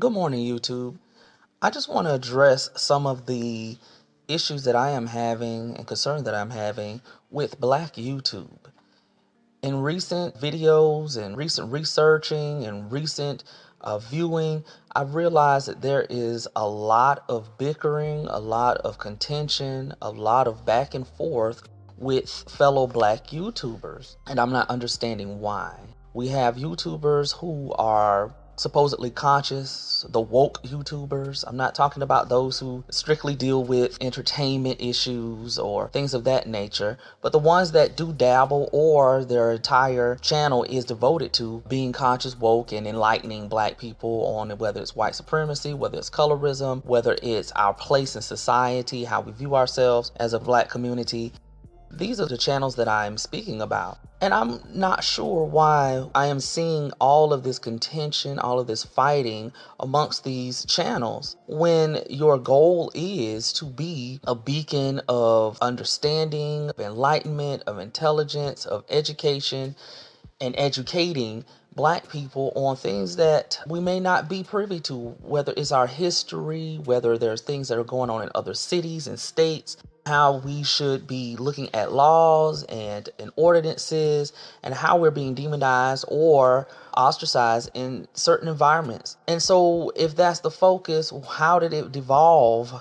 Good morning, YouTube. I just want to address some of the issues that I am having and concern that I'm having with Black YouTube. In recent videos and recent researching and recent viewing, I've realized that there is a lot of bickering, a lot of contention, a lot of back and forth with fellow Black YouTubers, and I'm not understanding why. We have YouTubers who are supposedly conscious, the woke YouTubers. I'm not talking about those who strictly deal with entertainment issues or things of that nature, but the ones that do dabble or their entire channel is devoted to being conscious, woke, and enlightening Black people on whether it's white supremacy, whether it's colorism, whether it's our place in society, how we view ourselves as a Black community. These are the channels that I'm speaking about. And I'm not sure why I am seeing all of this contention, all of this fighting amongst these channels when your goal is to be a beacon of understanding, of enlightenment, of intelligence, of education, and educating Black people on things that we may not be privy to, whether it's our history, whether there's things that are going on in other cities and states, how we should be looking at laws and ordinances, and how we're being demonized or ostracized in certain environments. And so if that's the focus, how did it devolve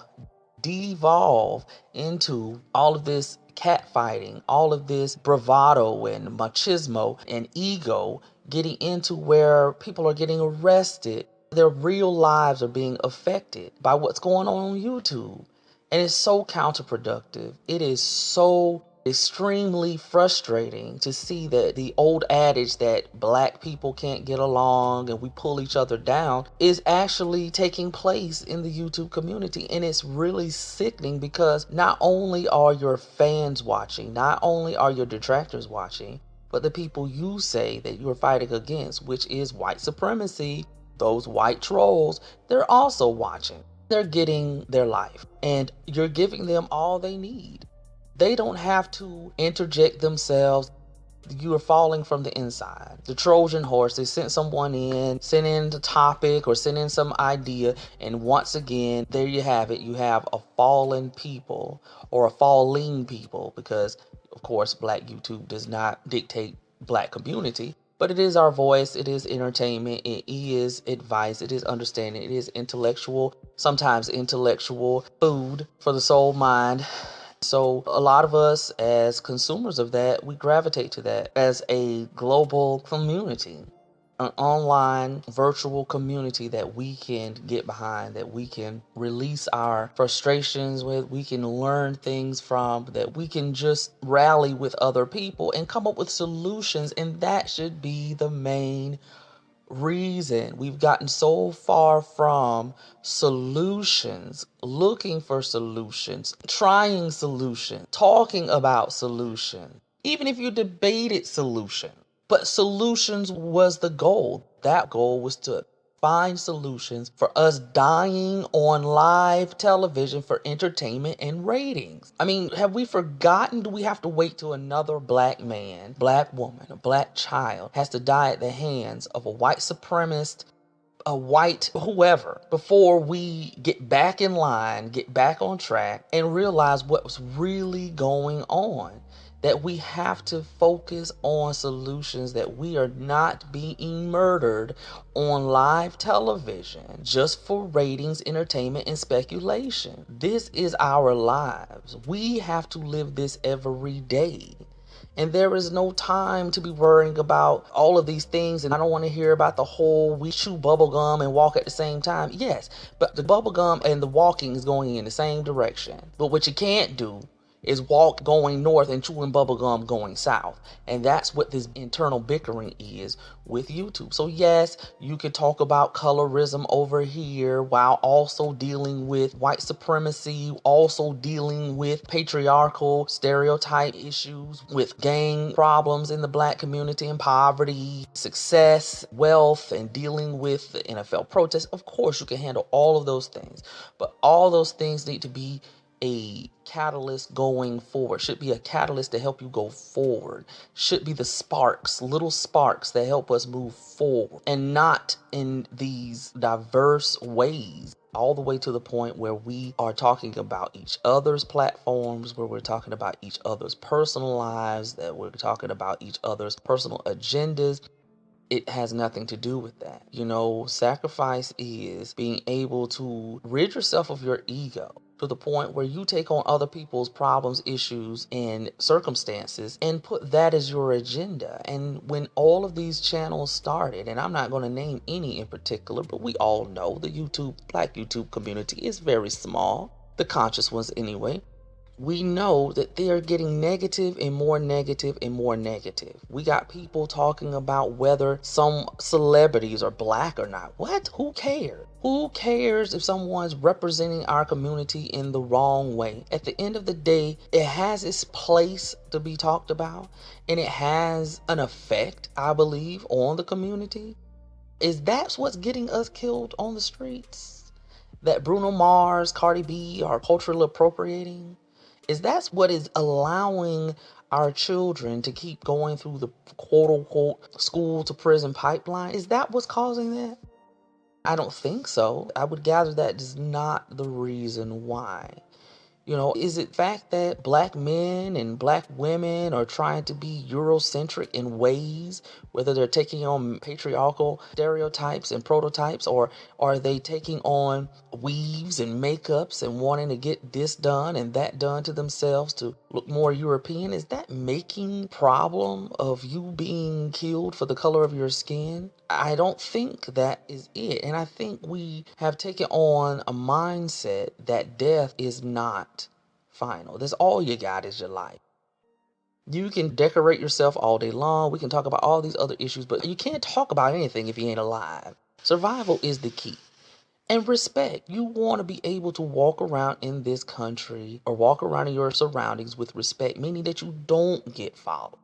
into all of this catfighting, all of this bravado and machismo and ego, getting into where people are getting arrested? Their real lives are being affected by what's going on YouTube. And it's so counterproductive. It is so extremely frustrating to see that the old adage that Black people can't get along and we pull each other down is actually taking place in the YouTube community. And it's really sickening because not only are your fans watching, not only are your detractors watching, but the people you say that you're fighting against, which is white supremacy, those white trolls, they're also watching. They're getting their life and you're giving them all they need. They don't have to interject themselves. You are falling from the inside. The Trojan horse, they sent someone in, sent in the topic or sent in some idea, and once again, there you have it. You have a fallen people or a falling people because, of course, Black YouTube does not dictate Black community. But it is our voice, it is entertainment, it is advice, it is understanding, it is intellectual, sometimes intellectual food for the soul, mind. So a lot of us as consumers of that, we gravitate to that as a global community, an online virtual community that we can get behind, that we can release our frustrations with, we can learn things from, that we can just rally with other people and come up with solutions. And that should be the main reason. We've gotten so far from solutions, looking for solutions, trying solutions, talking about solutions, even if you debated solution. But solutions was the goal. That goal was to find solutions for us dying on live television for entertainment and ratings. I mean, have we forgotten? Do we have to wait till another Black man, Black woman, a Black child has to die at the hands of a white supremacist, a white whoever, before we get back in line, get back on track, and realize what's really going on? That we have to focus on solutions, that we are not being murdered on live television just for ratings, entertainment, and speculation. This is our lives. We have to live this every day. And there is no time to be worrying about all of these things. And I don't want to hear about the whole we chew bubble gum and walk at the same time. Yes, but the bubble gum and the walking is going in the same direction. But what you can't do is walk going north and chewing bubblegum going south. And that's what this internal bickering is with YouTube. So yes, you could talk about colorism over here while also dealing with white supremacy, also dealing with patriarchal stereotype issues, with gang problems in the Black community and poverty, success, wealth, and dealing with the NFL protests. Of course, you can handle all of those things, but all those things need to be a catalyst going forward, should be a catalyst to help you go forward, should be the sparks, little sparks that help us move forward, and not in these diverse ways, all the way to the point where we are talking about each other's platforms, where we're talking about each other's personal lives, that we're talking about each other's personal agendas. It has nothing to do with that. Sacrifice is being able to rid yourself of your ego to the point where you take on other people's problems, issues, and circumstances and put that as your agenda. And when all of these channels started, and I'm not going to name any in particular, but we all know the Black YouTube community is very small, the conscious ones anyway. We know that they are getting negative and more negative and more negative. We got people talking about whether some celebrities are black or not. What? Who cares? Who cares if someone's representing our community in the wrong way? At the end of the day, it has its place to be talked about, and it has an effect, I believe, on the community. Is that what's getting us killed on the streets? That Bruno Mars, Cardi B are culturally appropriating? Is that's what is allowing our children to keep going through the quote unquote school to prison pipeline? Is that what's causing that? I don't think so. I would gather that is not the reason why. Is it fact that black men and black women are trying to be Eurocentric in ways, whether they're taking on patriarchal stereotypes and prototypes, or are they taking on weaves and makeups and wanting to get this done and that done to themselves to look more European? Is that making problem of you being killed for the color of your skin? I don't think that is it. And I think we have taken on a mindset that death is not final. That's all you got is your life. You can decorate yourself all day long. We can talk about all these other issues, but you can't talk about anything if you ain't alive. Survival is the key. And respect. You want to be able to walk around in this country or walk around in your surroundings with respect, meaning that you don't get followed,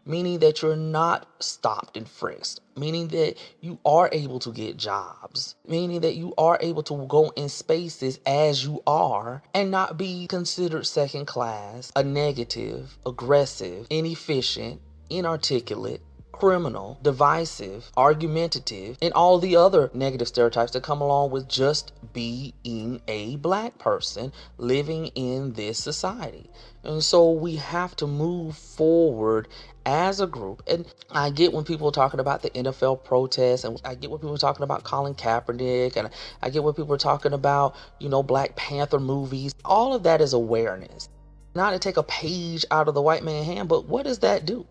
meaning that you're not stopped and frisked, meaning that you are able to get jobs, meaning that you are able to go in spaces as you are and not be considered second class, a negative, aggressive, inefficient, inarticulate, criminal, divisive, argumentative, and all the other negative stereotypes that come along with just being a black person living in this society. And so we have to move forward as a group. And I get when people are talking about the NFL protests, and I get when people are talking about Colin Kaepernick, and I get when people are talking about, Black Panther movies. All of that is awareness. Not to take a page out of the white man's hand, but what does that do?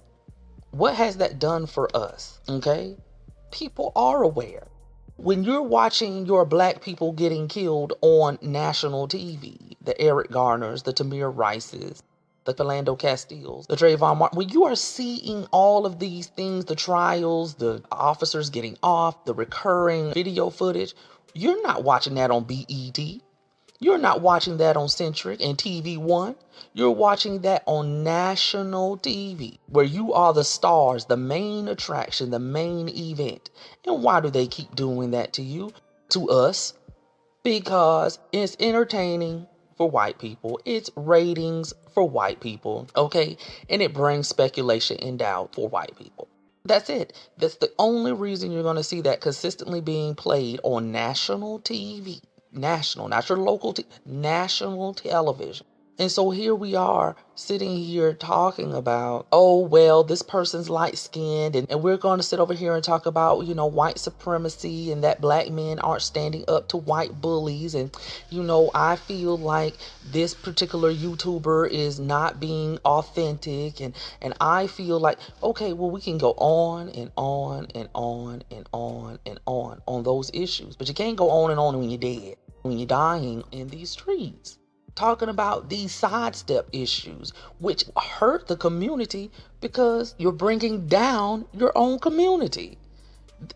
What has that done for us? Okay? People are aware. When you're watching your black people getting killed on national TV, the Eric Garners, the Tamir Rices, the Philando Castiles, the Trayvon Martin, when you are seeing all of these things, the trials, the officers getting off, the recurring video footage, you're not watching that on BET. You're not watching that on Centric and TV One. You're watching that on national TV, where you are the stars, the main attraction, the main event. And why do they keep doing that to you, to us? Because it's entertaining for white people. It's ratings for white people, okay? And it brings speculation and doubt for white people. That's it. That's the only reason you're going to see that consistently being played on national TV. National, not your local, national television. And so here we are sitting here talking about, oh, well, this person's light skinned, and we're going to sit over here and talk about, white supremacy and that black men aren't standing up to white bullies. And, I feel like this particular YouTuber is not being authentic. And I feel like, okay, well, we can go on and on and on and on and on those issues. But you can't go on and on when you're dead, when you're dying in these streets. Talking about these sidestep issues, which hurt the community because you're bringing down your own community.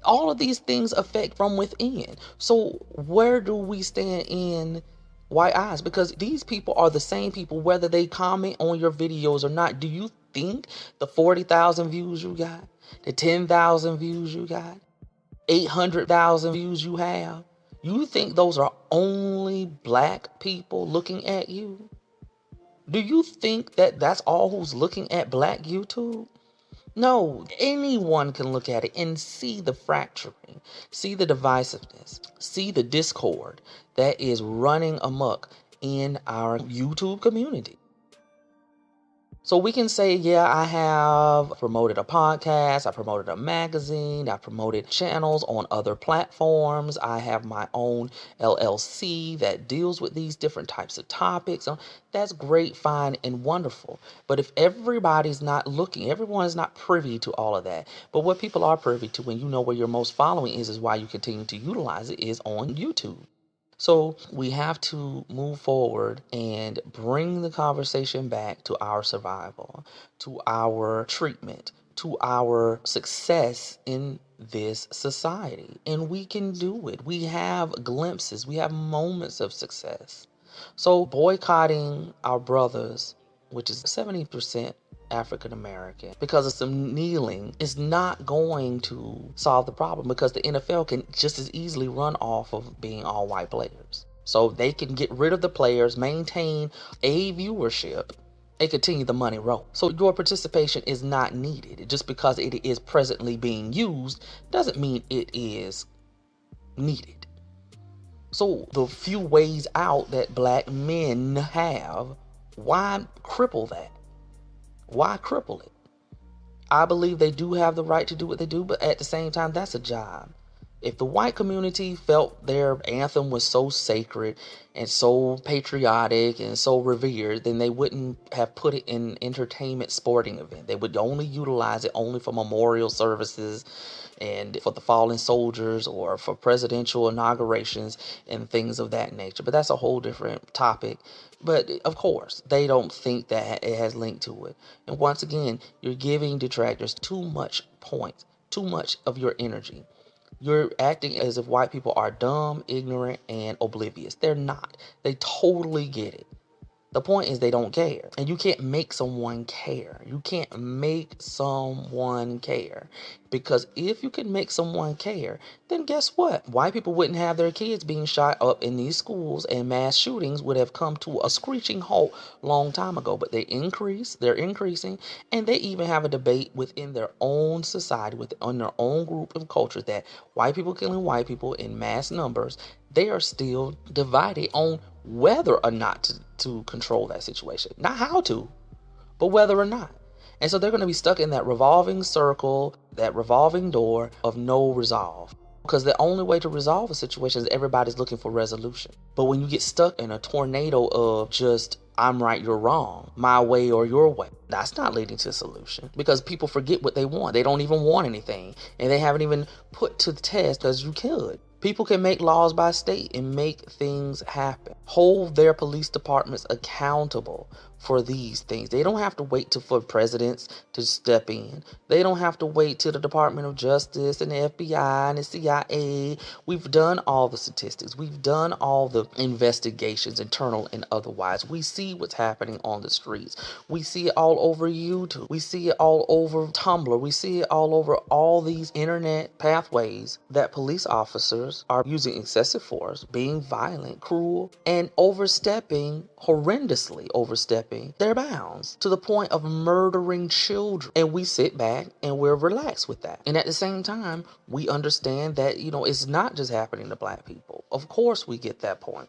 All of these things affect from within. So where do we stand in white eyes? Because these people are the same people, whether they comment on your videos or not. Do you think the 40,000 views you got, the 10,000 views you got, 800,000 views you have, you think those are only black people looking at you? Do you think that that's all who's looking at Black YouTube? No, anyone can look at it and see the fracturing, see the divisiveness, see the discord that is running amok in our YouTube community. So we can say, yeah, I have promoted a podcast, I promoted a magazine, I promoted channels on other platforms, I have my own LLC that deals with these different types of topics. That's great, fine, and wonderful. But if everybody's not looking, everyone is not privy to all of that. But what people are privy to, when you know where your most following is why you continue to utilize it, is on YouTube. So we have to move forward and bring the conversation back to our survival, to our treatment, to our success in this society. And we can do it. We have glimpses, we have moments of success. So boycotting our brothers, which is 70% African American, because of some kneeling, is not going to solve the problem, because the NFL can just as easily run off of being all white players. So they can get rid of the players, maintain a viewership, and continue the money roll. So your participation is not needed. Just because it is presently being used doesn't mean it is needed. So the few ways out that Black men have, why cripple that? Why cripple it? I believe they do have the right to do what they do, but at the same time, that's a job. If the white community felt their anthem was so sacred and so patriotic and so revered, then they wouldn't have put it in an entertainment sporting event. They would only utilize it only for memorial services and for the fallen soldiers or for presidential inaugurations and things of that nature. But that's a whole different topic. But of course, they don't think that it has linked to it. And once again, you're giving detractors too much points, too much of your energy. You're acting as if white people are dumb, ignorant, and oblivious. They're not. They totally get it. The point is they don't care. And you can't make someone care. You can't make someone care. Because if you can make someone care, then guess what? White people wouldn't have their kids being shot up in these schools, and mass shootings would have come to a screeching halt long time ago. But they're increasing, and they even have a debate within their own society, within their own group of culture, that white people killing white people in mass numbers. They are still divided on whether or not to control that situation. Not how to, but whether or not. And so they're going to be stuck in that revolving circle, that revolving door of no resolve. Because the only way to resolve a situation is everybody's looking for resolution. But when you get stuck in a tornado of just, I'm right, you're wrong, my way or your way, that's not leading to a solution. Because people forget what they want. They don't even want anything. And they haven't even put to the test as you could. People can make laws by state and make things happen. Hold their police departments accountable for these things. They don't have to wait for presidents to step in. They don't have to wait till the Department of Justice and the FBI and the CIA. We've done all the statistics. We've done all the investigations, internal and otherwise. We see what's happening on the streets. We see it all over YouTube. We see it all over Tumblr. We see it all over all these internet pathways that police officers are using excessive force, being violent, cruel, and horrendously overstepping their bounds to the point of murdering children. And we sit back and we're relaxed with that. And at the same time, we understand that, it's not just happening to Black people. Of course, we get that point.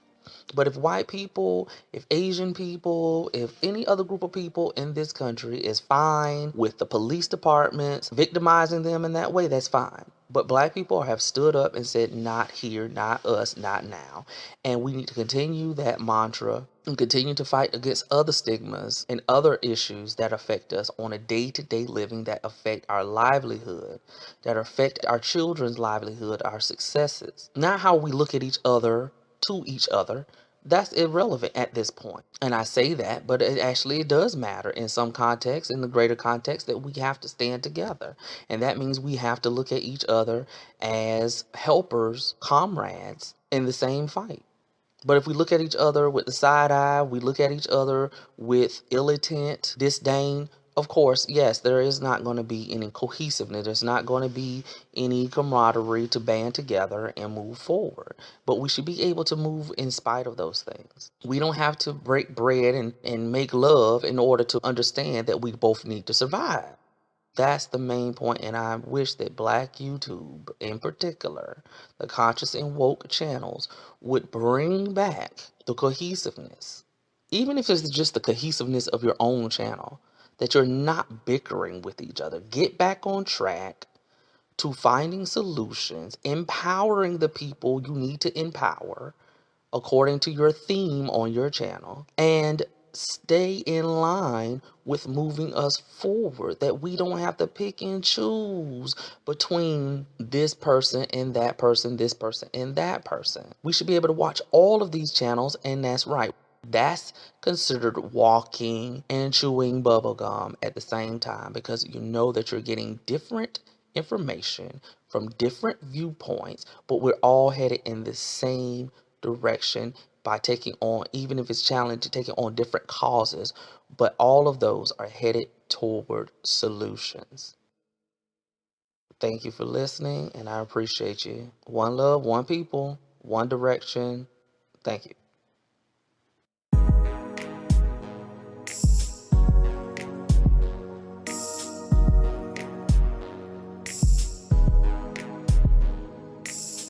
But if white people, if Asian people, if any other group of people in this country is fine with the police departments victimizing them in that way, that's fine. But Black people have stood up and said, not here, not us, not now. And we need to continue that mantra and continue to fight against other stigmas and other issues that affect us on a day-to-day living, that affect our livelihood, that affect our children's livelihood, our successes. Not how we look at each other, to each other. That's irrelevant at this point. And I say that, but it does matter in some context, in the greater context, that we have to stand together. And that means we have to look at each other as helpers, comrades in the same fight. But if we look at each other with the side eye, we look at each other with ill intent, disdain, Of course, yes, there is not going to be any cohesiveness. There's not going to be any camaraderie to band together and move forward. But we should be able to move in spite of those things. We don't have to break bread and make love in order to understand that we both need to survive. That's the main point, and I wish that Black YouTube, in particular, the conscious and woke channels, would bring back the cohesiveness. Even if it's just the cohesiveness of your own channel, that you're not bickering with each other. Get back on track to finding solutions, empowering the people you need to empower according to your theme on your channel, and stay in line with moving us forward, that we don't have to pick and choose between this person and that person, this person and that person. We should be able to watch all of these channels, and that's right. That's considered walking and chewing bubblegum at the same time, because you know that you're getting different information from different viewpoints, but we're all headed in the same direction by taking on, even if it's challenging, taking on different causes, but all of those are headed toward solutions. Thank you for listening, and I appreciate you. One love, one people, one direction. Thank you.